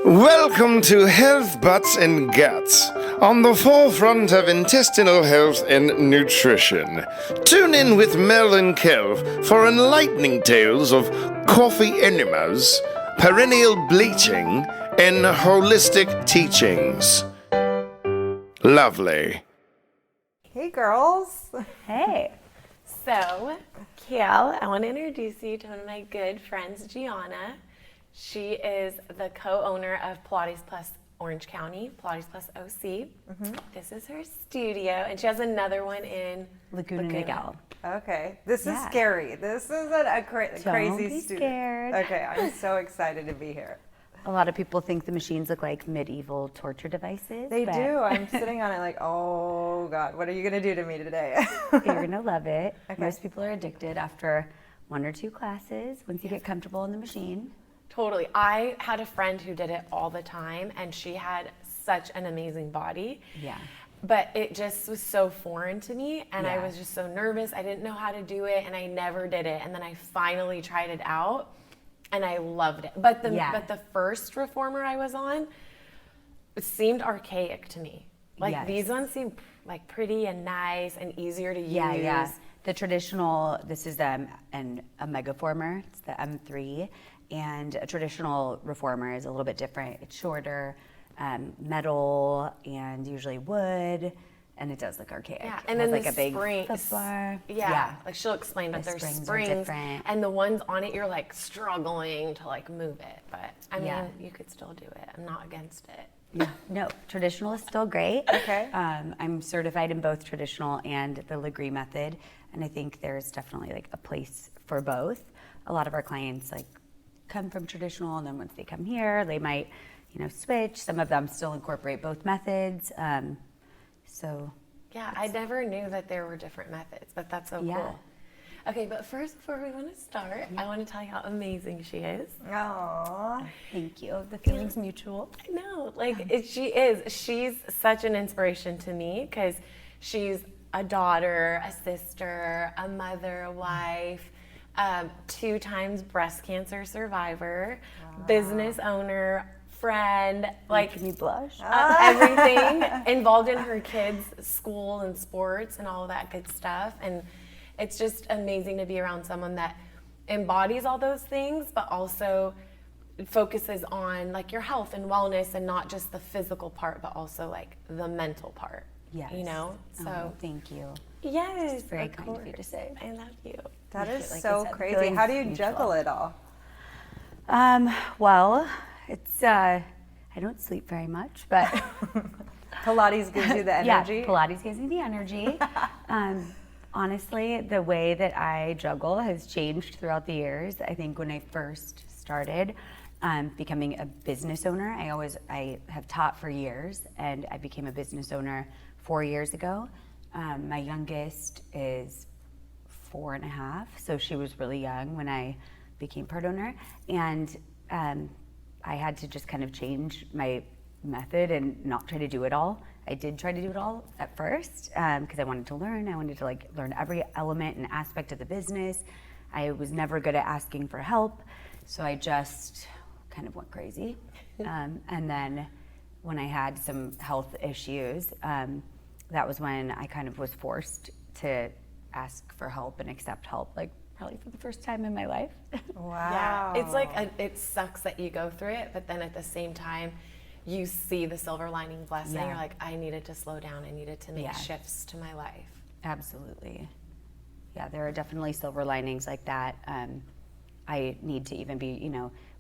Welcome to Health, Butts and Guts, on the forefront of intestinal health and nutrition. Tune in with Mel and Kev for enlightening tales of coffee enemas, perennial bleaching, and holistic teachings. Lovely. Hey, girls. Hey. So, Kiel, I want to introduce you to one of my good friends, Gianna. She is the co-owner of Pilates Plus Orange County, PilatesPlusOC. This is her studio, and she has another one in Laguna. Okay, this is scary. This is a crazy studio. Scared. Okay, I'm so excited to be here. A lot of people think the machines look like medieval torture devices. They do. I'm sitting on it like, oh God, what are you gonna do to me today? You're gonna love it. Okay. Most people are addicted after 1 or 2 classes once you get comfortable in the machine. Totally. I had a friend who did it all the time, and she had such an amazing body. Yeah. But it just was so foreign to me, and I Yeah. was just so nervous. I didn't know how to do it, and I never did it. And then I finally tried it out, and I loved it. But the first reformer I was on, it seemed archaic to me. Like these ones seem like pretty and nice and easier to use. Yeah. The traditional, this is a Megaformer, it's the M3, and a traditional reformer is a little bit different. It's shorter, metal, and usually wood, and it does look archaic. Yeah, It and has then like the a big springs. flip bar. Yeah, like she'll explain, but The there's springs are springs, different. and the ones on it, you're like struggling to like move it. But I mean, Yeah. you could still do it. I'm not against it. Yeah, no, traditional is still great. Okay. I'm certified in both traditional and the Legree method, and I think there's definitely like a place for both. A lot of our clients like come from traditional, and then once they come here, they might, switch. Some of them still incorporate both methods. Yeah, I never knew that there were different methods, but that's so Yeah. cool. Okay, but first, before we want to start, I want to tell you how amazing she is. Aww. Thank you. The feeling's mutual. I know, she is. She's such an inspiration to me because she's a daughter, a sister, a mother, a wife, 2 times breast cancer survivor, business owner, friend, Making me blush. everything involved in her kids' school and sports and all of that good stuff. And it's just amazing to be around someone that embodies all those things, but also focuses on like your health and wellness, and not just the physical part, but also like the mental part. Yes. So Thank you. yes, It's very of kind of you course. to say. I love you. That is Like I so said, crazy. feelings How do you mutual. juggle it all? Well, it's I don't sleep very much, but Pilates gives you the energy? Yeah, Pilates gives me the energy. Honestly, the way that I juggle has changed throughout the years. I think when I first started becoming a business owner, I have taught for years, and I became a business owner 4 years ago. My youngest is 4.5, so she was really young when I became part owner, and I had to just kind of change my method and not try to do it all. I did try to do it all at first because I wanted to learn. I wanted to learn every element and aspect of the business. I was never good at asking for help, so I just kind of went crazy. And then when I had some health issues, that was when I kind of was forced to ask for help and accept help, probably for the first time in my life. Wow. Yeah, it's like it sucks that you go through it, but then at the same time, you see the silver lining blessing. Yeah. You're like, I needed to slow down. I needed to make Yeah. shifts to my life. Absolutely. Yeah, there are definitely silver linings like that. I need to even be,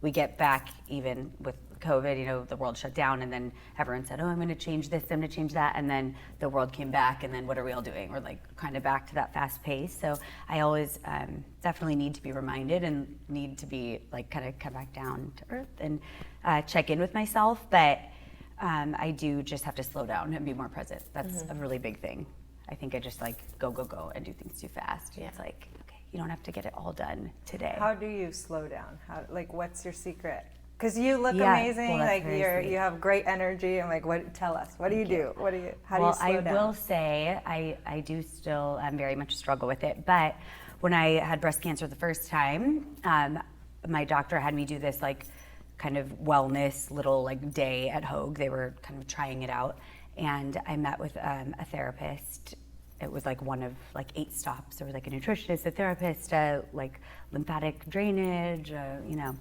we get back even with COVID, the world shut down, and then everyone said, oh, I'm going to change this, I'm going to change that. And then the world came back, and then what are we all doing? We're kind of back to that fast pace. So I always definitely need to be reminded and need to be kind of come back down to earth and check in with myself. But I do just have to slow down and be more present. That's a really big thing. I think I just go and do things too fast. Yeah. It's okay, you don't have to get it all done today. How do you slow down? What's your secret? Because you look Yeah, amazing. well, that's very sweet. You have great energy. I'm tell us. What do you do? How do you slow down? Well, I will say I do still very much struggle with it. But when I had breast cancer the first time, my doctor had me do this kind of wellness little like day at Hogue. They were kind of trying it out, and I met with a therapist. It was like one of like 8 stops. There was like a nutritionist, a therapist, like lymphatic drainage, you know.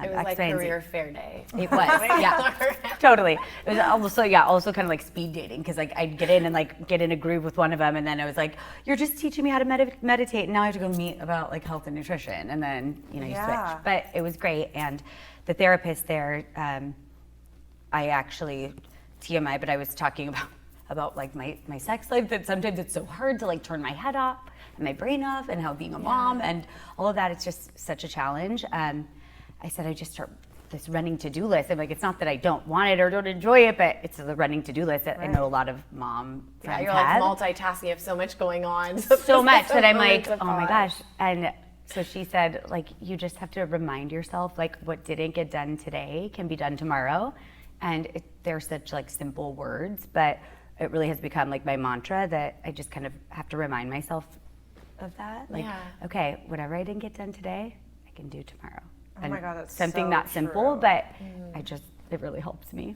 It was like career fair day. It was, yeah, totally. It was also kind of like speed dating, because like I'd get in and like get in a groove with one of them, and then I was like, "You're just teaching me how to meditate, and now I have to go meet about like health and nutrition," and then you switch. But it was great, and the therapist there, I actually TMI, but I was talking about like my sex life, that sometimes it's so hard to like turn my head off and my brain off, and how being a mom and all of that, it's just such a challenge. I said I just start this running to-do list. I'm like, it's not that I don't want it or don't enjoy it, but it's the running to-do list that I know a lot of mom friends you're have. like multitasking, you have so much going on. So much that I'm like, oh my gosh. And so she said, like, you just have to remind yourself, like, what didn't get done today can be done tomorrow. And they're such like simple words, but it really has become like my mantra that I just kind of have to remind myself of that. Like, okay, whatever I didn't get done today, I can do tomorrow. Oh my God, that's something so not simple, true. but it really helps me.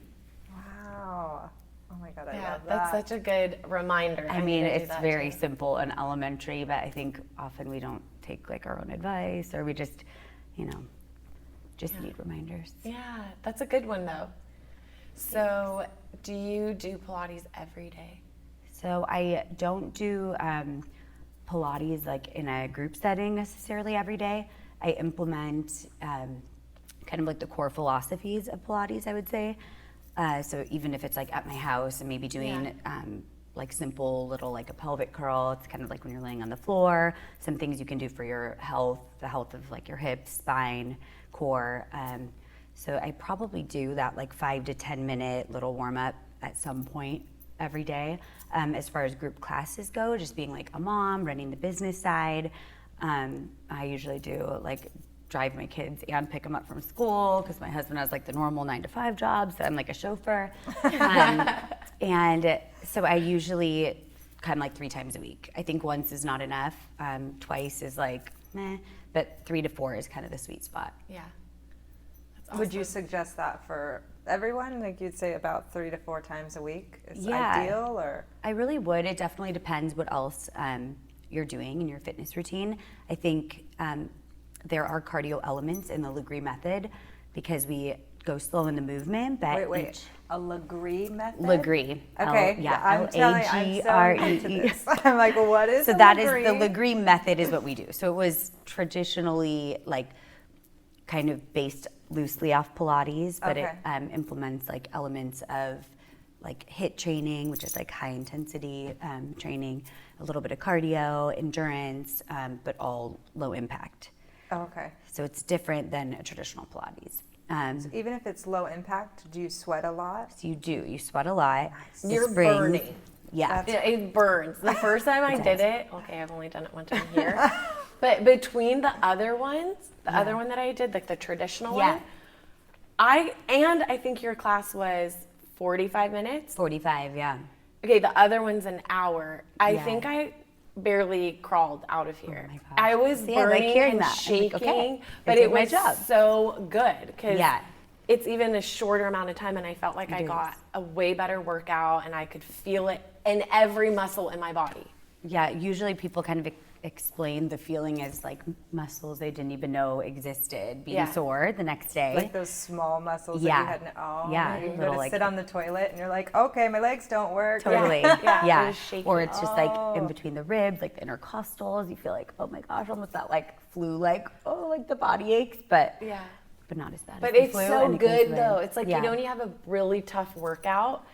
Wow. Oh my God, I love that. That's such a good reminder. I mean, it's very simple and elementary, but I think often we don't take like our own advice, or we just, just need reminders. Yeah, that's a good one though. So, do you do Pilates every day? So I don't do Pilates like in a group setting necessarily every day. I implement kind of like the core philosophies of Pilates, I would say. So even if it's like at my house and maybe doing like simple little like a pelvic curl, it's kind of like when you're laying on the floor, some things you can do for your health, the health of like your hips, spine, core. So I probably do that like 5 to 10 minute little warm up at some point every day. As far as group classes go, just being like a mom, running the business side, I usually do like drive my kids and pick them up from school, because my husband has like the normal 9-to-5 job, so I'm like a chauffeur. And so I usually come like 3 times a week. I think once is not enough. Twice is like meh, but 3 to 4 is kind of the sweet spot. Yeah. Would you suggest that for everyone? Like you'd say about 3 to 4 times a week is Yeah. ideal, or? I really would. It definitely depends what else you're doing in your fitness routine. I think there are cardio elements in the Legree method, because we go slow in the movement. But Wait. A Legree method? Legree. Okay. I'm so into L-A-G-R-E-E. this. I'm like, what is So a that Legree? is the Legree method is what we do. So it was traditionally like kind of based loosely off Pilates, but it implements like elements of like HIIT training, which is like high intensity training, a little bit of cardio, endurance, but all low impact. Oh, okay. So it's different than a traditional Pilates. So even if it's low impact, do you sweat a lot? So you sweat a lot. Nice. You're burning. Yeah. It burns. The first time I did it, okay, I've only done it one time here, but between the other ones, other one that I did, like the traditional one, I think your class was 45 minutes. 45, yeah. Okay, the other one's an hour. I think I barely crawled out of here. Oh my gosh. I was See, I like burning hearing and that. I'm like, shaking, okay, but I it did my was job. so good, because Yeah. it's even a shorter amount of time, and I felt like I is. got a way better workout, and I could feel it in every muscle in my body. Yeah, usually people kind of explain the feeling as like muscles they didn't even know existed being sore the next day. Like those small muscles that you had. You can go to sit on the toilet and you're like, okay, my legs don't work. Totally. Yeah. It was shaky. Or it's just like in between the ribs, like the intercostals. You feel like, oh my gosh, almost that like flu, like like the body aches, but not as bad. But as the it's flu, so and it goes good away. though. It's like you know when you have a really tough workout,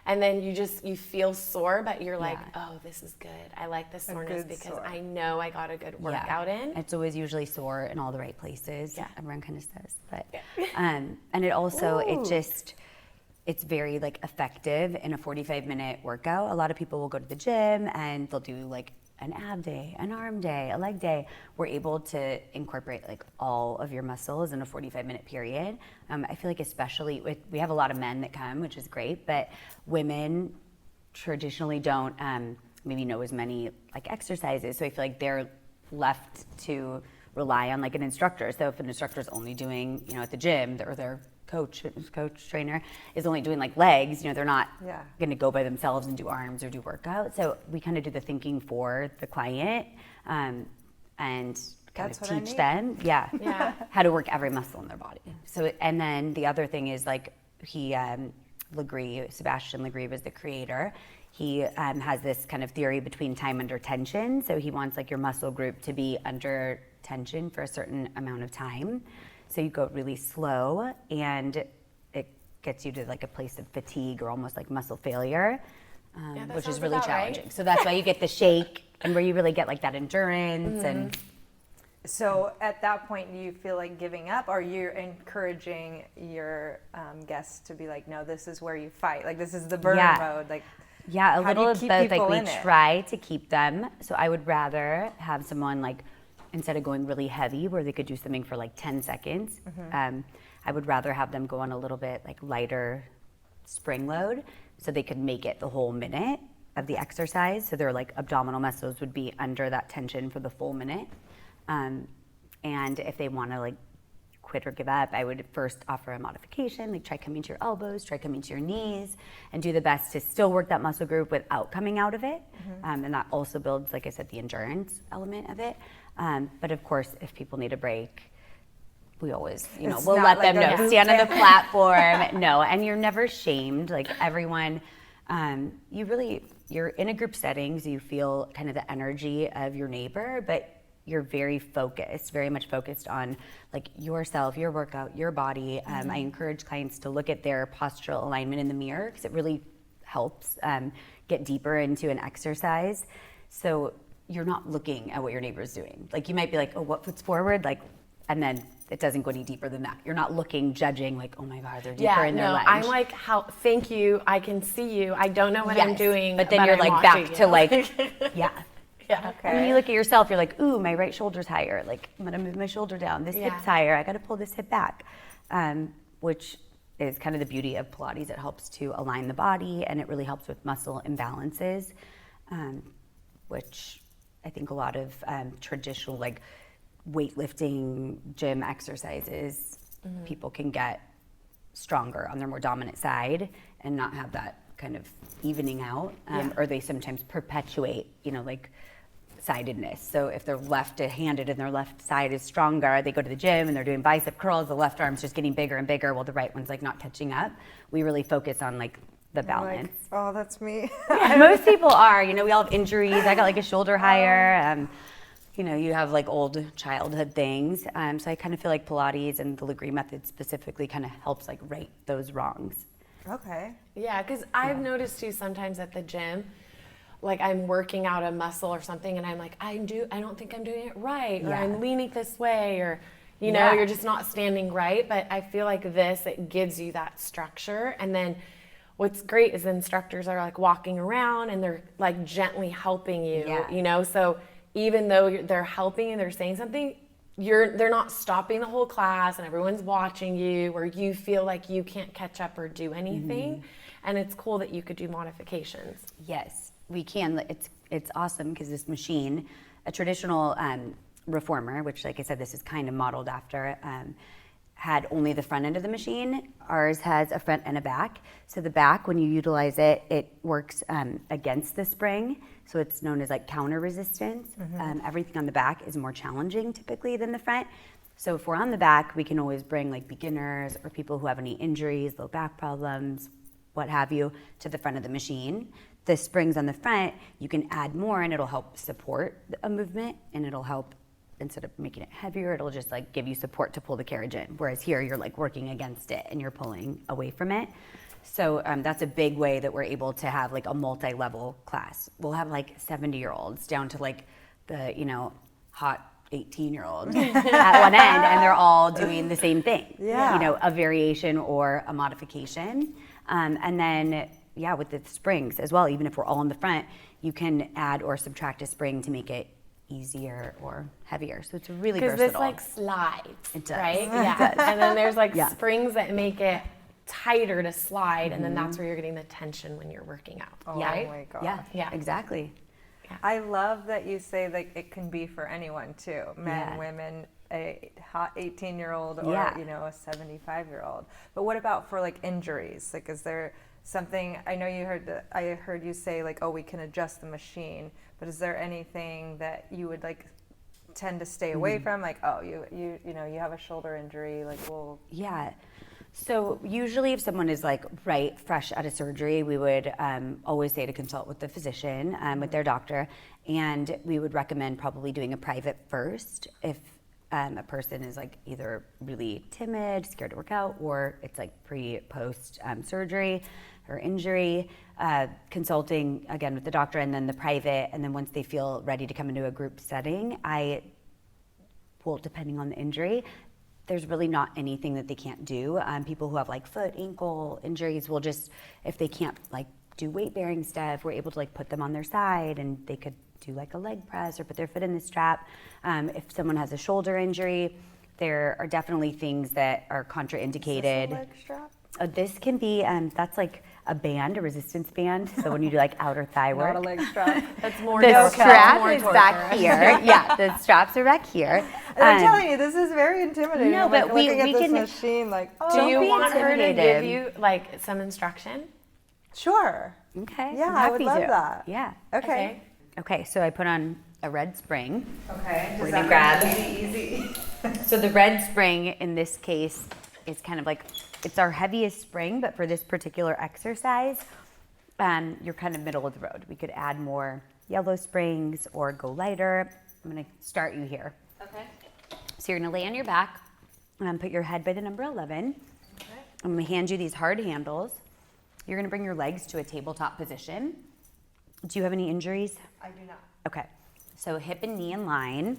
and then you feel sore, but you're like, oh, this is good. I like this soreness because I know I got a good workout in. It's always usually sore in all the right places. Yeah. Everyone kind of says, but and it also it's very like effective in a 45-minute workout. A lot of people will go to the gym and they'll do like an ab day, an arm day, a leg day. We're able to incorporate like all of your muscles in a 45-minute period. I feel like especially we have a lot of men that come, which is great, but women traditionally don't maybe know as many like exercises. So I feel like they're left to rely on like an instructor. So if an instructor is only doing, at the gym, or their coach trainer is only doing like legs, they're not going to go by themselves and do arms or do workouts. So we kind of do the thinking for the client, and kind of teach them, how to work every muscle in their body. So, and then the other thing is like Legree, Sebastian Legree was the creator. He has this kind of theory between time under tension. So he wants like your muscle group to be under tension for a certain amount of time. So you go really slow, and it gets you to like a place of fatigue or almost like muscle failure, which is really challenging. Right. So that's why you get the shake, and where you really get like that endurance. And so at that point, do you feel like giving up, or you're encouraging your guests to be like, no, this is where you fight, like this is the burn mode, like a little of both. Like we try to keep them. So I would rather have someone like, instead of going really heavy where they could do something for like 10 seconds, I would rather have them go on a little bit like lighter spring load so they could make it the whole minute of the exercise. So their like abdominal muscles would be under that tension for the full minute. And if they want to like quit or give up, I would first offer a modification, like try coming to your elbows, try coming to your knees, and do the best to still work that muscle group without coming out of it. And that also builds, like I said, the endurance element of it. But of course, if people need a break, we always, we'll let them know. Stand on the platform. No, and you're never shamed. Like everyone, you're in a group setting, so you feel kind of the energy of your neighbor, but you're very much focused on like yourself, your workout, your body. I encourage clients to look at their postural alignment in the mirror because it really helps get deeper into an exercise. So you're not looking at what your neighbor is doing. Like you might be like, oh, what foot's forward? Like, and then it doesn't go any deeper than that. You're not looking, judging, like, oh my God, they're deeper in their lunge. I'm like, thank you, I can see you. I don't know what I'm doing. But then you're like back to like, Yeah. And when you look at yourself, you're like, ooh, my right shoulder's higher. Like, I'm gonna move my shoulder down. This hip's higher. I gotta pull this hip back, which is kind of the beauty of Pilates. It helps to align the body, and it really helps with muscle imbalances, which I think a lot of traditional like weightlifting gym exercises, people can get stronger on their more dominant side and not have that kind of evening out, or they sometimes perpetuate, like sidedness. So if they're left-handed and their left side is stronger, they go to the gym and they're doing bicep curls, the left arm's just getting bigger and bigger while the right one's like not catching up. We really focus on like the balance. Like, oh, that's me. Most people are, we all have injuries. I got like a shoulder higher. You have like old childhood things. So I kind of feel like Pilates and the Legree method specifically kind of helps like right those wrongs. Okay. Yeah, because I've noticed too sometimes at the gym, like I'm working out a muscle or something, and I'm like, I don't think I'm doing it right, or I'm leaning this way, or you're just not standing right. But I feel like it gives you that structure. And then what's great is the instructors are like walking around and they're like gently helping you, So even though they're helping and they're saying something, they're not stopping the whole class and everyone's watching you, or you feel like you can't catch up or do anything. And it's cool that you could do modifications. Yes, we can. It's awesome because this machine, a traditional reformer, which like I said, this is kind of modeled after, had only the front end of the machine. Ours has a front and a back. So the back, when you utilize it, it works against the spring. So it's known as like counter resistance. Everything on the back is more challenging typically than the front. So if we're on the back, we can always bring like beginners or people who have any injuries, low back problems, what have you, to the front of the machine. The springs on the front, you can add more and it'll help support a movement, and it'll help, instead of making it heavier, it'll just like give you support to pull the carriage in. Whereas here you're like working against it and you're pulling away from it. So that's a big way that we're able to have like a multi-level class. We'll have like 70-year-olds down to like the, hot 18-year-old at one end, and they're all doing the same thing. A variation or a modification. And then, with the springs as well, even if we're all in the front, you can add or subtract a spring to make it easier or heavier. So it's really versatile. Because this like slides, it does. right? It does. And then there's like springs that make it tighter to slide, and then that's where you're getting the tension when you're working out. Oh right? my God. Yeah, exactly. I love that you say like it can be for anyone too, men, Yeah. women, a hot 18-year-old or Yeah. you know a 75-year-old. But what about for like injuries? Like, is there something? I know I heard you say like, oh, we can adjust the machine. But is there anything that you would like tend to stay away from? Like, oh, you know you have a shoulder injury. Like, well, Yeah. So usually if someone is like fresh out of surgery, we would always say to consult with the physician, with their doctor, and we would recommend probably doing a private first if a person is like either really timid, scared to work out, or it's like post surgery or injury, consulting again with the doctor, and then the private, and then once they feel ready to come into a group setting, depending on the injury, there's really not anything that they can't do. People who have like foot, ankle injuries will just, if they can't like do weight bearing stuff, we're able to like put them on their side and they could do like a leg press or put their foot in the strap. If someone has a shoulder injury, there are definitely things that are contraindicated. is this a leg strap? This can be, that's like a band, a resistance band. So when you do like outer thigh work. Not a leg strap. That's more The torture. strap More is torture. back here. Yeah, the straps are back here. And I'm telling you, this is very intimidating. No, I'm, but like, we looking at this can- machine like, oh, Do you be want her to give intimidated. you like some instruction? sure. Okay. Yeah, I'm I would happy love to. that. Yeah. Okay. Okay, so I put on a red spring. Okay. We're gonna grab. Easy. So the red spring in this case is kind of like, it's our heaviest spring, but for this particular exercise, you're kind of middle of the road. We could add more yellow springs or go lighter. I'm gonna start you here. Okay. So you're gonna lay on your back, put your head by the number 11. Okay. I'm gonna hand you these hard handles. You're gonna bring your legs to a tabletop position. Do you have any injuries? I do not. Okay, so hip and knee in line.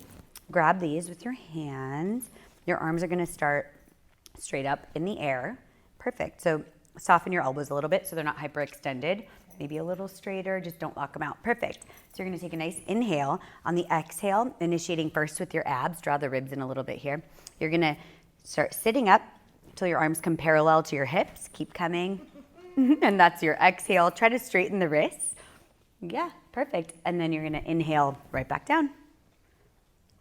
Grab these with your hands. Your arms are gonna start straight up in the air. Perfect, so soften your elbows a little bit so they're not hyperextended. Maybe a little straighter, just don't lock them out. Perfect. So you're gonna take a nice inhale. On the exhale, initiating first with your abs, draw the ribs in a little bit here. You're gonna start sitting up until your arms come parallel to your hips. Keep coming. And that's your exhale. Try to straighten the wrists. Yeah, perfect. And then you're gonna inhale right back down.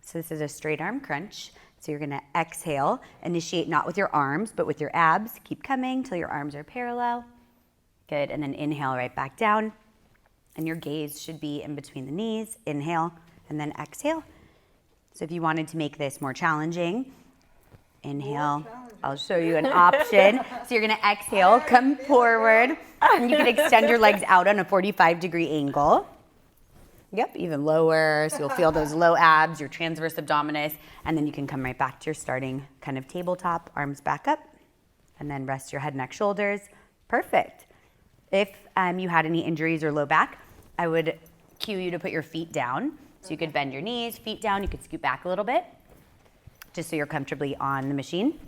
So this is a straight arm crunch. So you're gonna exhale, initiate not with your arms, but with your abs. Keep coming till your arms are parallel. Good, and then inhale right back down. And your gaze should be in between the knees. Inhale, and then exhale. So if you wanted to make this more challenging, inhale. I'll show you an option. So you're gonna exhale, come forward, and you can extend your legs out on a 45-degree angle. Yep, even lower, so you'll feel those low abs, your transverse abdominis, and then you can come right back to your starting kind of tabletop, arms back up, and then rest your head, neck, shoulders. Perfect. If you had any injuries or low back, I would cue you to put your feet down. So you could bend your knees, feet down, you could scoot back a little bit, just so you're comfortably on the machine.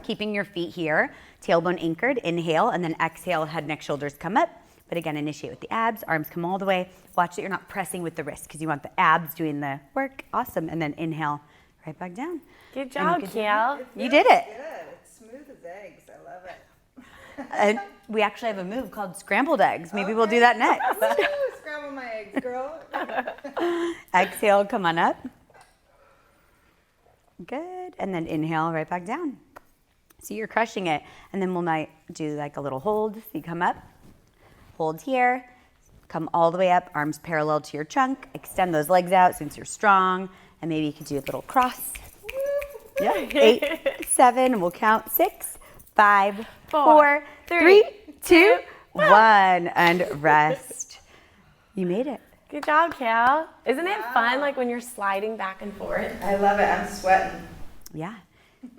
Keeping your feet here, tailbone anchored, inhale, and then exhale, head, neck, shoulders come up. But again, initiate with the abs, arms come all the way. Watch that you're not pressing with the wrist because you want the abs doing the work. Awesome. And then inhale, right back down. Good job, you Kiel. You did it. Good. It's smooth as eggs. I love it. And we actually have a move called scrambled eggs. Maybe we'll do that next. Woo, scramble my eggs, girl. Exhale, come on up. Good. And then inhale, right back down. So you're crushing it. And then we might do like a little hold. So you come up, hold here, come all the way up, arms parallel to your trunk. Extend those legs out since you're strong. And maybe you can do a little cross. Yeah. 8, 7, and we'll count 6, 5, 4, 3, 2, 1, and rest. You made it. Good job, Kiel. Isn't it fun, like when you're sliding back and forth? I love it. I'm sweating. Yeah.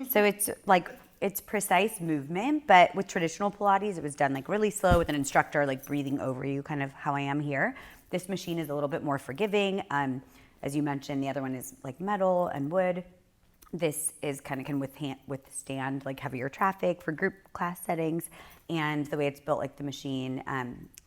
So it's like, it's precise movement, but with traditional Pilates, it was done like really slow with an instructor like breathing over you, kind of how I am here. This machine is a little bit more forgiving. As you mentioned, the other one is like metal and wood. This is kind of can withstand like heavier traffic for group class settings. And the way it's built, like the machine,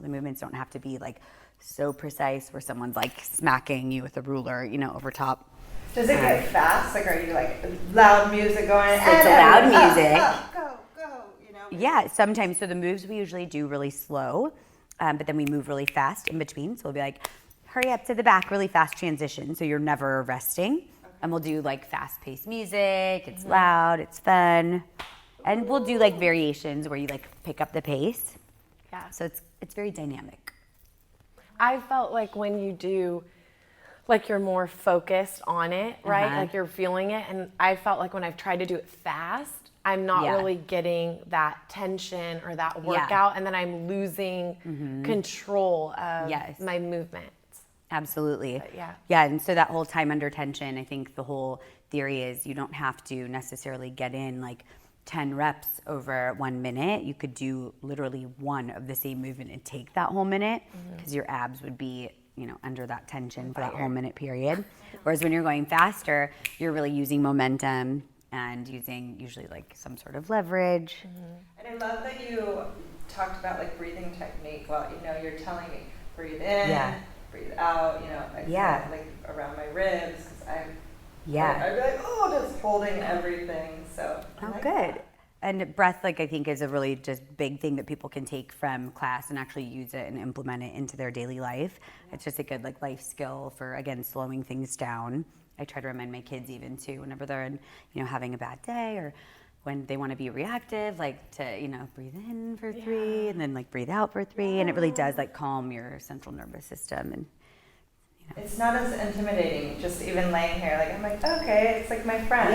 the movements don't have to be like so precise where someone's like smacking you with a ruler, you know, over top. Does it get fast? Like, are you like loud music going? It's loud music. Go, you know? Yeah, sometimes. So the moves we usually do really slow, but then we move really fast in between. So we'll be like hurry up to the back, really fast transition, so you're never resting. Okay. And we'll do like fast-paced music. It's loud, it's fun. And we'll do like variations where you like pick up the pace. Yeah. So it's very dynamic. I felt like when you do, like you're more focused on it, right? Like you're feeling it. And I felt like when I've tried to do it fast, I'm not really getting that tension or that workout. And then I'm losing control of my movements. Absolutely. But yeah, and so that whole time under tension, I think the whole theory is you don't have to necessarily get in like 10 reps over 1 minute. You could do literally one of the same movement and take that whole minute because your abs would be, you know, under that tension for that whole minute period. Whereas when you're going faster, you're really using momentum and using usually like some sort of leverage. And I love that you talked about like breathing technique. Well, you know, you're telling me breathe in, breathe out, you know, like around my ribs, because I'd be like, oh, just holding everything. So good. That. And breath, like I think, is a really just big thing that people can take from class and actually use it and implement it into their daily life. It's just a good like life skill for, again, slowing things down. I try to remind my kids even too, whenever they're in, you know, having a bad day or when they want to be reactive, like to, you know, breathe in for 3 and then like breathe out for 3. And it really does like calm your central nervous system. And it's not as intimidating, just even laying here. Like, I'm like, okay, it's like my friend.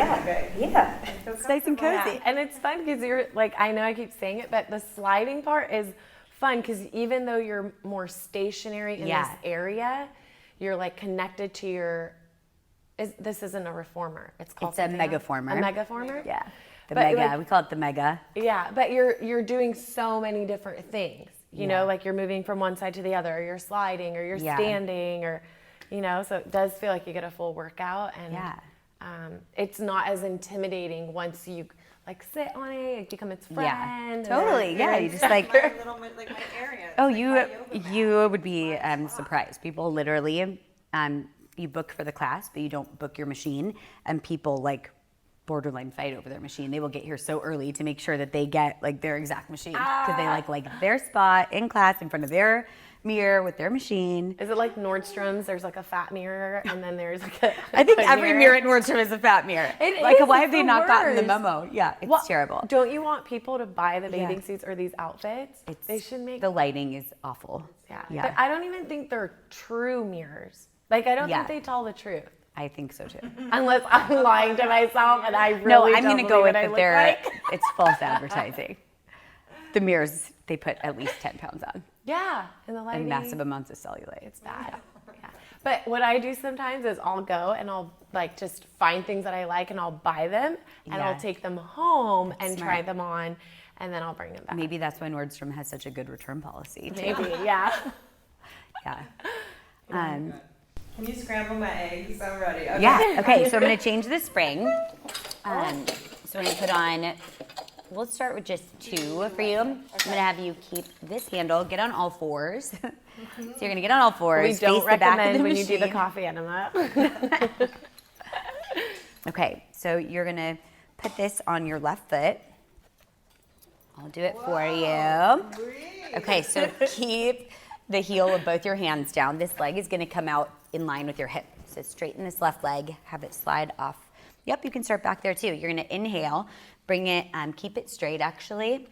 It's nice and cozy. Yeah. And it's fun because you're like, I know I keep saying it, but the sliding part is fun because even though you're more stationary in this area, you're like connected to your, this isn't a reformer. It's called a Megaformer. A Megaformer? Yeah. The Mega, like, we call it the Mega. Yeah, but you're doing so many different things. You know, like you're moving from one side to the other, or you're sliding, or you're standing, or, you know, so it does feel like you get a full workout. And it's not as intimidating once you like sit on it, like become its friend. Totally. Yeah, you just like my little, like my area. Oh, you would be surprised. People literally, you book for the class, but you don't book your machine, and people like borderline fight over their machine. They will get here so early to make sure that they get like their exact machine because they like their spot in class in front of their mirror with their machine. Is it like Nordstrom's? There's like a fat mirror, and then there's like a I think every mirror at Nordstrom is a fat mirror. Why have they not gotten the memo? Yeah, it's terrible. Don't you want people to buy the bathing suits or these outfits? They should make the lighting is awful. Yeah. But I don't even think they're true mirrors. Like I don't think they tell the truth. I think so too. Unless I'm lying to myself and I really I'm going to go with that it's false advertising. The mirrors, they put at least 10 pounds on. Yeah. And the lighting. And massive amounts of cellulite. It's bad. Yeah. But what I do sometimes is I'll go and I'll like just find things that I like and I'll buy them and I'll take them home and try them on and then I'll bring them back. Maybe that's why Nordstrom has such a good return policy too. Maybe, yeah. Can you scramble my eggs? I'm ready. Okay. Yeah, okay, so I'm gonna change the spring. So I'm gonna put on, we'll start with just 2 for you. I'm gonna have you keep this handle, get on all 4s. So you're gonna get on all 4s, We don't face the back of the recommend when machine. you do the coffee enema. Okay, so you're gonna put this on your left foot. I'll do it for you. Okay, so keep the heel of both your hands down. This leg is gonna come out in line with your hip. So straighten this left leg, have it slide off. Yep, you can start back there too. You're gonna inhale, bring it, keep it straight actually.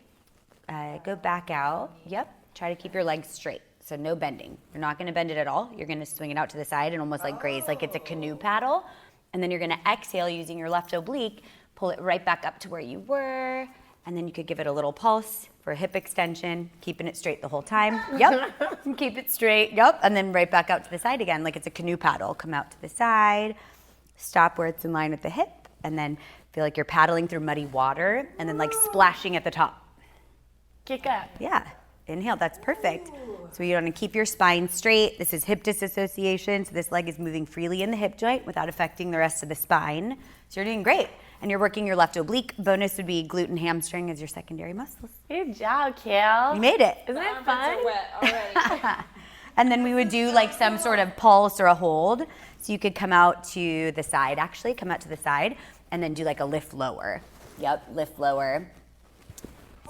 Go back out, yep. Try to keep your legs straight, so no bending. You're not gonna bend it at all. You're gonna swing it out to the side and almost like graze, like it's a canoe paddle. And then you're gonna exhale using your left oblique, pull it right back up to where you were, and then you could give it a little pulse for a hip extension, keeping it straight the whole time. Yep, keep it straight, yep. And then right back out to the side again, like it's a canoe paddle. Come out to the side, stop where it's in line with the hip, and then feel like you're paddling through muddy water, and then like splashing at the top. Kick up. Yeah, inhale, that's perfect. So you want to keep your spine straight. This is hip disassociation, so this leg is moving freely in the hip joint without affecting the rest of the spine. So you're doing great. And you're working your left oblique. Bonus would be glute and hamstring as your secondary muscles. Good job, Kale. You made it. Isn't it fun? So wet already. And then we would do like some sort of pulse or a hold. So you could come out to the side, actually, come out to the side, and then do like a lift lower. Yep, lift lower.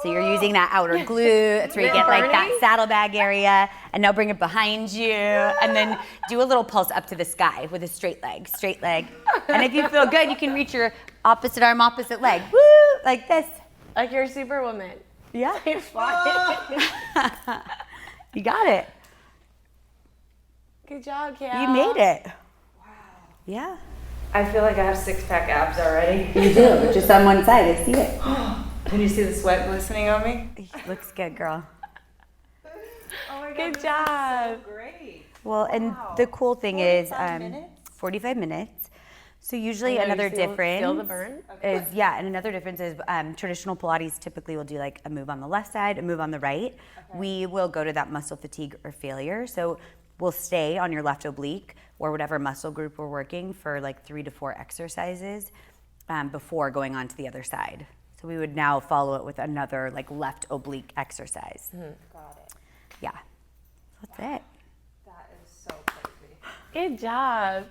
So you're using that outer glute. That's where you get like that saddlebag area. And now bring it behind you. And then do a little pulse up to the sky with a straight leg. And if you feel good, you can reach your opposite arm, opposite leg. Woo! Like this. Like you're a superwoman. Yeah. You're flying. You got it. Good job, Cal. You made it. Wow. Yeah. I feel like I have six-pack abs already. You do. Just on one side. I see it. Can you see the sweat glistening on me? Looks good, girl. Oh my God, Good this job. is so great. Well, and the cool thing is 45 45 minutes? minutes. So usually I know, another you feel difference the burn? is, and another difference is traditional Pilates typically will do like a move on the left side, a move on the right. Okay. We will go to that muscle fatigue or failure. So we'll stay on your left oblique or whatever muscle group we're working for like 3 to 4 exercises before going on to the other side. So we would now follow it with another like left oblique exercise. Got it. Yeah, that's it. That is so crazy. Good job.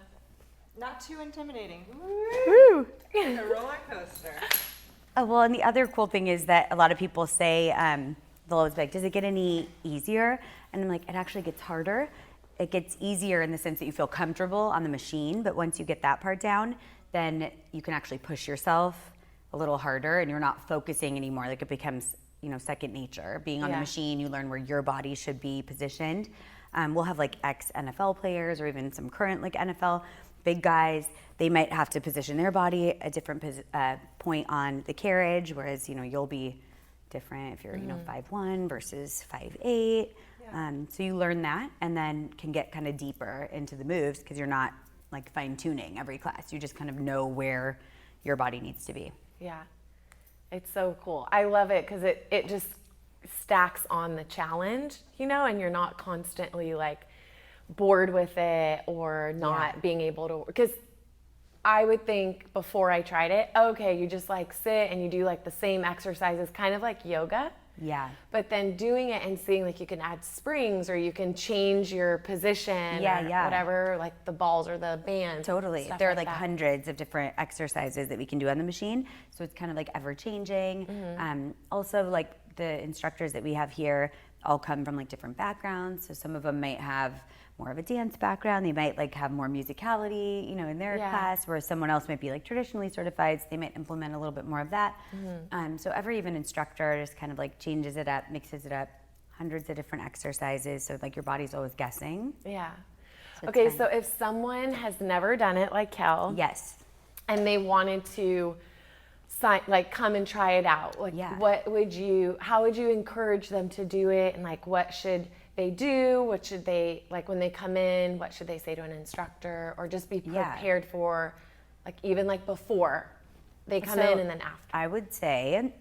Not too intimidating. Woo! Like a roller coaster. Oh, well, and the other cool thing is that a lot of people say, they'll always be like, does it get any easier? And I'm like, it actually gets harder. It gets easier in the sense that you feel comfortable on the machine, but once you get that part down, then you can actually push yourself a little harder and you're not focusing anymore. Like it becomes, second nature. Being on the machine, you learn where your body should be positioned. We'll have like ex-NFL players or even some current like NFL big guys. They might have to position their body a different point on the carriage, whereas, you'll be different if you're, 5'1" versus 5'8". So you learn that and then can get kind of deeper into the moves because you're not like fine tuning every class. You just kind of know where your body needs to be. Yeah. It's so cool. I love it because it just stacks on the challenge, and you're not constantly like bored with it or not being able to, because I would think before I tried it, okay, you just like sit and you do like the same exercises, kind of like yoga. Yeah. But then doing it and seeing like you can add springs or you can change your position or whatever, like the balls or the bands. Totally. stuff There are like that. hundreds of different exercises that we can do on the machine. So it's kind of like ever changing. Also like the instructors that we have here all come from like different backgrounds. So some of them might have more of a dance background. They might like have more musicality, in their class, whereas someone else might be like traditionally certified. So they might implement a little bit more of that. So every even instructor just kind of like changes it up, mixes it up, hundreds of different exercises. So like your body's always guessing. Yeah. So Okay, it's so if someone has never done it like Kel, yes. and they wanted to come and try it out, like how would you encourage them to do it, and like what should they do? What should they, like when they come in, what should they say to an instructor, or just be prepared for, like even like before they come in and then after? I would say,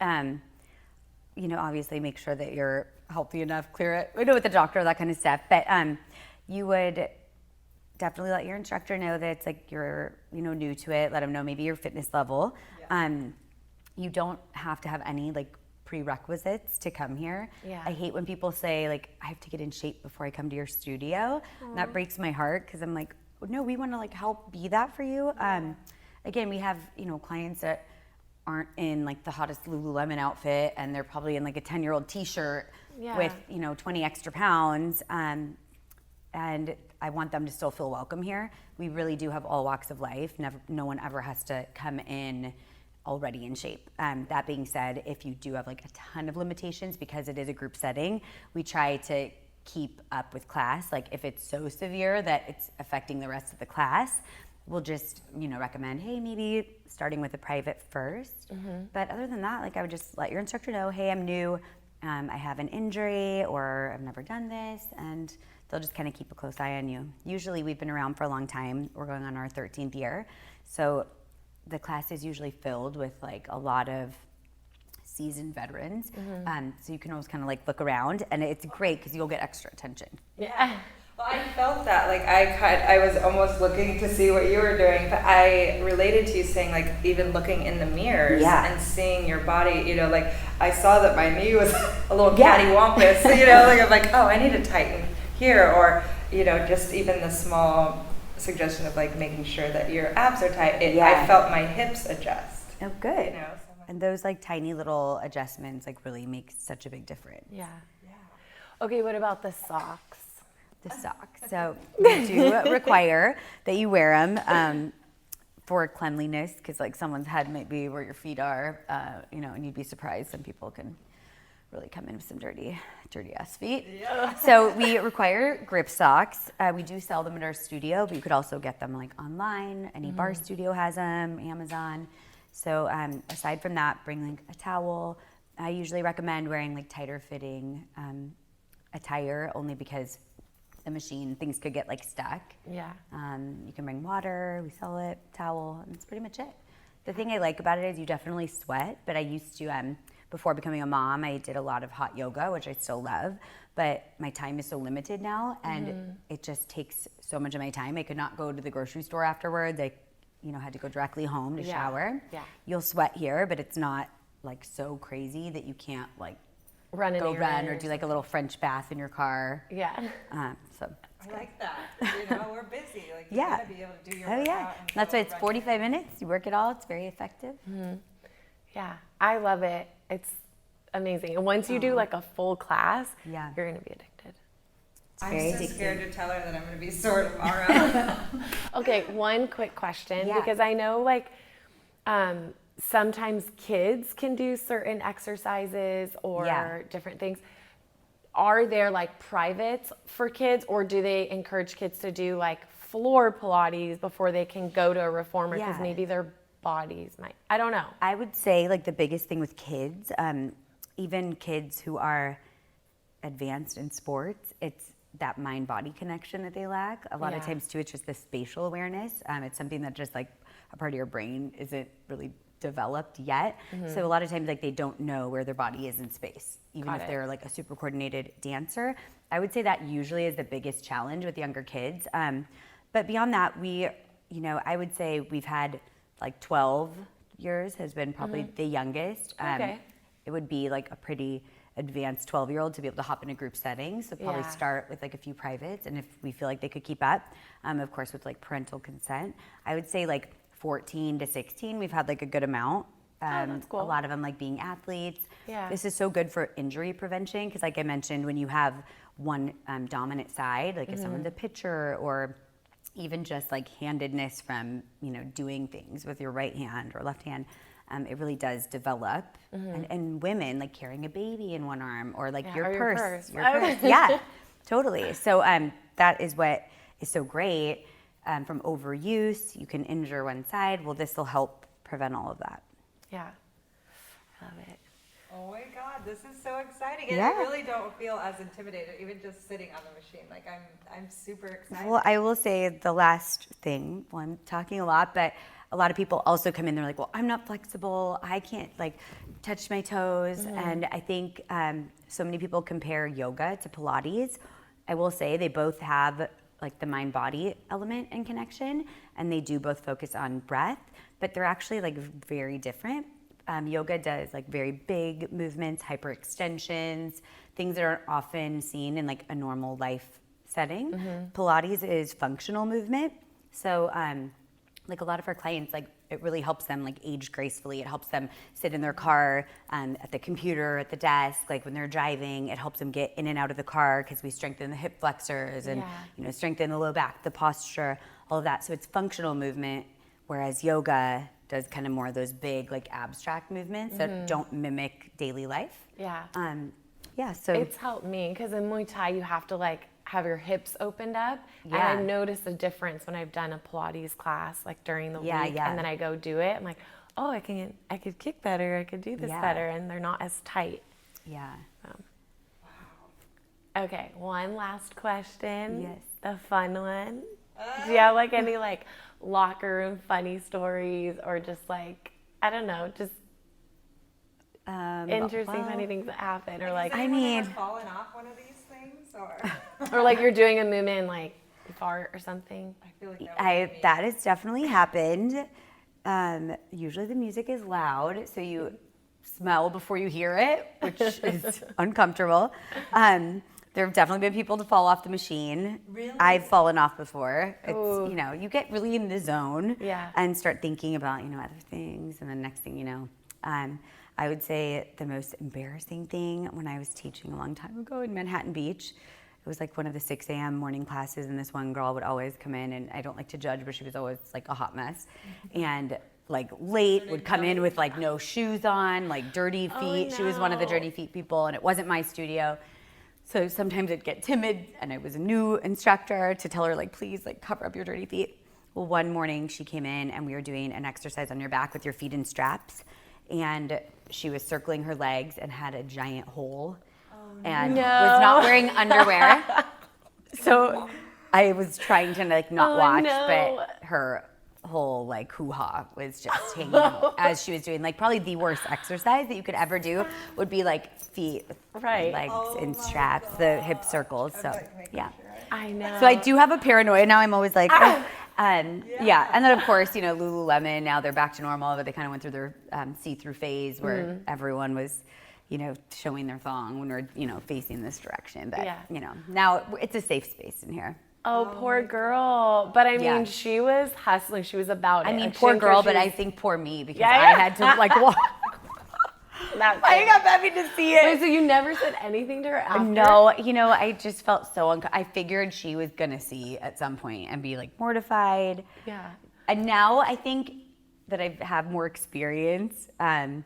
obviously make sure that you're healthy enough, clear it, with the doctor, that kind of stuff. But you would definitely let your instructor know that it's like you're, new to it. Let them know maybe your fitness level. You don't have to have any like prerequisites to come here. I hate when people say like, I have to get in shape before I come to your studio. That breaks my heart because I'm like, no, we want to like help be that for you. Again, we have, clients that aren't in like the hottest Lululemon outfit and they're probably in like a 10-year-old t-shirt with, 20 extra pounds. And I want them to still feel welcome here. We really do have all walks of life. No one ever has to come in already in shape. That being said, if you do have like a ton of limitations, because it is a group setting, we try to keep up with class. Like if it's so severe that it's affecting the rest of the class, we'll just, recommend, hey, maybe starting with a private first. But other than that, like I would just let your instructor know, hey, I'm new, I have an injury, or I've never done this, and they'll just kind of keep a close eye on you. Usually we've been around for a long time. We're going on our 13th year. So the class is usually filled with like a lot of seasoned veterans. So you can always kind of like look around, and it's great because you'll get extra attention. Yeah. Well, I felt that, like I was almost looking to see what you were doing, but I related to you saying like even looking in the mirrors and seeing your body, like I saw that my knee was a little cattywampus, like I'm like, oh, I need to tighten here, or just even the small suggestion of like making sure that your abs are tight. I felt my hips adjust. Oh, good. So I'm like, And those like tiny little adjustments like really make such a big difference. Yeah. Okay, what about the socks? The socks. So we do require that you wear them for cleanliness, because like someone's head might be where your feet are, and you'd be surprised. Some people can really come in with some dirty ass feet. Yeah. So we require grip socks. We do sell them at our studio, but you could also get them like online. Any bar studio has them, Amazon. So aside from that, bring like a towel. I usually recommend wearing like tighter fitting attire, only because the machine, things could get like stuck. Yeah. You can bring water, we sell it, towel, and that's pretty much it. The thing I like about it is you definitely sweat, but I used to, before becoming a mom, I did a lot of hot yoga, which I still love, but my time is so limited now, and it just takes so much of my time. I could not go to the grocery store afterwards. I, had to go directly home to shower. Yeah. You'll sweat here, but it's not like so crazy that you can't like run or do like a little French bath in your car. Yeah. So I like that. We're busy. Like you gotta be able to do your workout. Yeah. That's why it's 45 minutes. You work it all. It's very effective. Mm-hmm. Yeah, I love it. It's amazing. And once you do like a full class, you're gonna be addicted. I'm so scared to tell her that I'm gonna be sore tomorrow. Okay, one quick question, because I know like sometimes kids can do certain exercises or different things. Are there like privates for kids, or do they encourage kids to do like floor Pilates before they can go to a reformer because maybe their bodies might, I don't know. I would say like the biggest thing with kids, even kids who are advanced in sports, it's that mind-body connection that they lack. A lot of times too, it's just the spatial awareness. It's something that just like a part of your brain isn't really developed yet. So a lot of times like they don't know where their body is in space, even if they're like a super coordinated dancer. I would say that usually is the biggest challenge with younger kids. But beyond that, I would say we've had like 12 years has been probably the youngest. It would be like a pretty advanced 12-year-old to be able to hop in a group setting. So probably start with like a few privates, and if we feel like they could keep up, of course with like parental consent. I would say like 14 to 16, we've had like a good amount. That's cool. A lot of them like being athletes. Yeah. This is so good for injury prevention, because like I mentioned, when you have one dominant side, like if someone's a pitcher, or even just like handedness from doing things with your right hand or left hand, it really does develop. And women like carrying a baby in one arm, or like your purse. Yeah, totally. So that is what is so great. From overuse, you can injure one side. Well, this will help prevent all of that. Yeah, I love it. Oh my God, this is so exciting. And I really don't feel as intimidated, even just sitting on the machine. Like I'm super excited. Well, I will say the last thing, well, I'm talking a lot, but a lot of people also come in, they're like, well, I'm not flexible. I can't like touch my toes. And I think so many people compare yoga to Pilates. I will say they both have like the mind-body element and connection, and they do both focus on breath, but they're actually like very different. Yoga does like very big movements, hyperextensions, things that are often seen in like a normal life setting. Pilates is functional movement. So like a lot of our clients, like it really helps them like age gracefully. It helps them sit in their car, at the computer, at the desk, like when they're driving. It helps them get in and out of the car because we strengthen the hip flexors and strengthen the low back, the posture, all of that. So it's functional movement, whereas yoga does kind of more of those big like abstract movements that don't mimic daily life. So it's helped me, because in Muay Thai you have to like have your hips opened up, and I notice a difference when I've done a Pilates class like during the week, and then I go do it. I'm like, oh, I could kick better, I could do this better, and they're not as tight. Okay, one last question. Yes. The fun one. Do you have like any like locker room funny stories, or just like, I don't know, just interesting funny things that happen, or like, I mean, fallen off one of these things, or like you're doing a movement and like you fart or something? I feel like that has definitely happened. Usually the music is loud, so you smell before you hear it, which is uncomfortable. There have definitely been people to fall off the machine. Really? I've fallen off before. It's, you get really in the zone and start thinking about, other things. And then next thing you know, I would say the most embarrassing thing when I was teaching a long time ago in Manhattan Beach, it was like one of the 6 a.m. morning classes, and this one girl would always come in, and I don't like to judge, but she was always like a hot mess. And like late, would come in with like no shoes on, like dirty feet. She was one of the dirty feet people, and it wasn't my studio. So sometimes I'd get timid, and I was a new instructor, to tell her like, please like cover up your dirty feet. Well, one morning she came in and we were doing an exercise on your back with your feet in straps, and she was circling her legs and had a giant hole and was not wearing underwear. So I was trying to like not watch, but her whole like hoo-ha was just hanging out as she was doing like probably the worst exercise that you could ever do would be like feet with legs in straps, the hip circles. So yeah. I know. So I do have a paranoia now. I'm always like, and then of course, you know, Lululemon, now they're back to normal, but they kind of went through their see-through phase where everyone was, you know, showing their thong when we're, you know, facing this direction. But, you know, now it's a safe space in here. Oh, poor girl. But I mean, she was hustling. She was about it. I mean, Like, poor girl, but I think poor me because I had to like walk. I got happy to see it. Wait, so you never said anything to her after? No, you know, I just felt so I figured she was gonna see at some point and be like mortified. Yeah. And now I think that I have more experience. I'm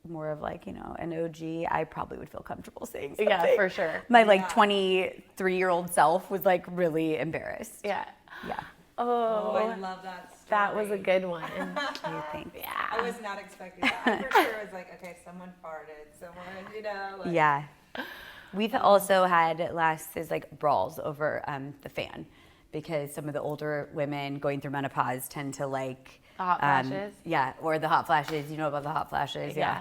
more of like, you know, an OG. I probably would feel comfortable saying something. Yeah, for sure. My like 23-year-old self was like really embarrassed. Yeah. Yeah. Oh, I love that story. that was a good one. Thanks. Yeah. I was not expecting that. I for sure was like, okay, someone farted, someone, you know. Like, Yeah. We've also had is like brawls over the fan because some of the older women going through menopause tend to like The hot flashes? Yeah, or the hot flashes. You know about the hot flashes? Yeah.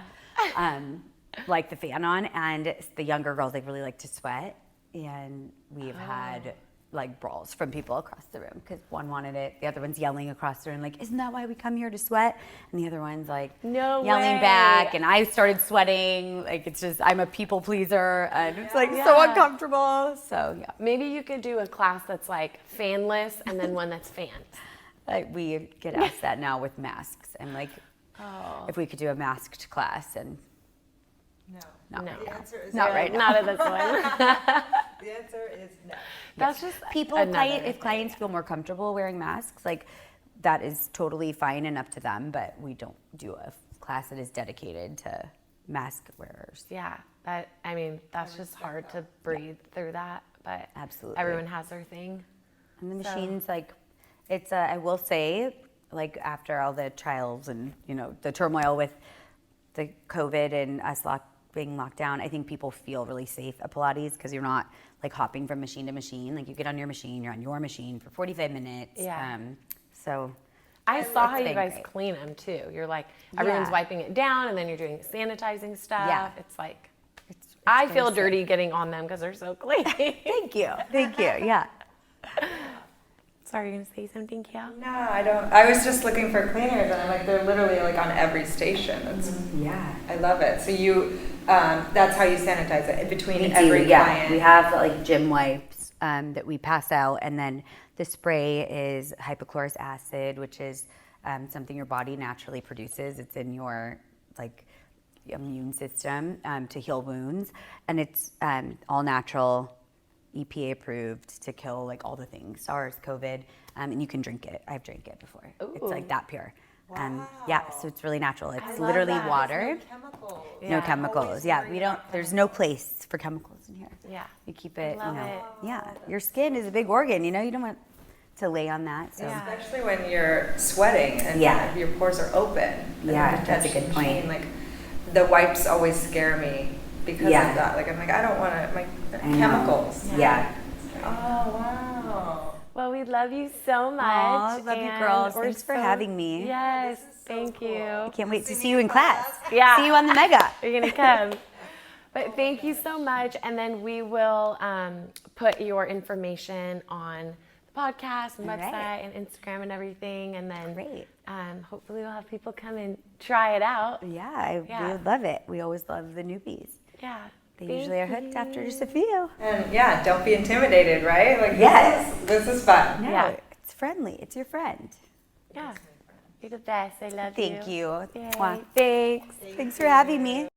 Like the fan on, and the younger girls like really like to sweat, and we've had like brawls from people across the room because one wanted it, the other one's yelling across the room like, isn't that why we come here to sweat? And the other one's like No yelling way. back, and I started sweating. Like it's just I'm a people pleaser, and it's like so uncomfortable. So yeah, Maybe you could do a class that's like fanless and then one that's fans. like we get asked that now with masks, and like if we could do a masked class, and No. No. The answer is Not no. right now. Not at this one. The answer is no. That's just people another if clients feel more comfortable wearing masks, like that is totally fine and up to them, but we don't do a class that is dedicated to mask wearers. Yeah, that's just hard to breathe through that, but Absolutely. everyone has their thing. And the machines, like, it's I will say, like after all the trials and, you know, the turmoil with the COVID and us being locked down, I think people feel really safe at Pilates because you're not like hopping from machine to machine. Like you get on your machine, you're on your machine for 45 minutes. Yeah. So I saw how it's you been guys great. clean them too. You're like, everyone's Yeah. wiping it down and then you're doing sanitizing stuff. Yeah. It's like, it's I very feel safe. dirty getting on them because they're so clean. Thank you. Yeah. Sorry, you're gonna say something, Kia? No, I don't. I was just looking for cleaners, and I'm like, they're literally like on every station. That's, Yeah. I love it. So you, that's how you sanitize it in between We do, every client. We have like gym wipes that we pass out, and then the spray is hypochlorous acid, which is something your body naturally produces. It's in your like immune system to heal wounds, and it's all natural, EPA approved to kill like all the things, SARS, COVID, and you can drink it. I've drank it before. It's like that pure. Yeah, so it's really natural. It's love literally that. water. Chemicals. No chemicals. Yeah, we don't. There's no place for chemicals in here. Yeah. You keep it. love You know. it. Yeah, your skin is a big organ. You know, you don't want to lay on that. So. Yeah. Especially when you're sweating and Yeah. your pores are open. And Yeah, you that's a touch good the point. machine, like the wipes always scare me because Yeah. of that. Like I'm like, I don't want to like I know. chemicals. Yeah. Oh wow. Well, we love you so much. Aw, love you, and girls. we're Thanks for having me. Yes, This is so thank cool. you. I can't wait to see you in class. Yeah. See you on the Mega. You're gonna come. But thank you so much, and then we will put your information on the podcast and All website right. and Instagram and everything, and then Great. hopefully we'll have people come and try it out. Yeah, Yeah. we would love it. We always love the newbies. Yeah. They thank usually are hooked you. after just a few. And yeah, don't be intimidated, right? Like Yes. this is fun. No, Yeah. it's friendly. It's your friend. Yeah. You're the best. I love you. Thank you. Yay. Mwah. Thanks. Thanks for having me.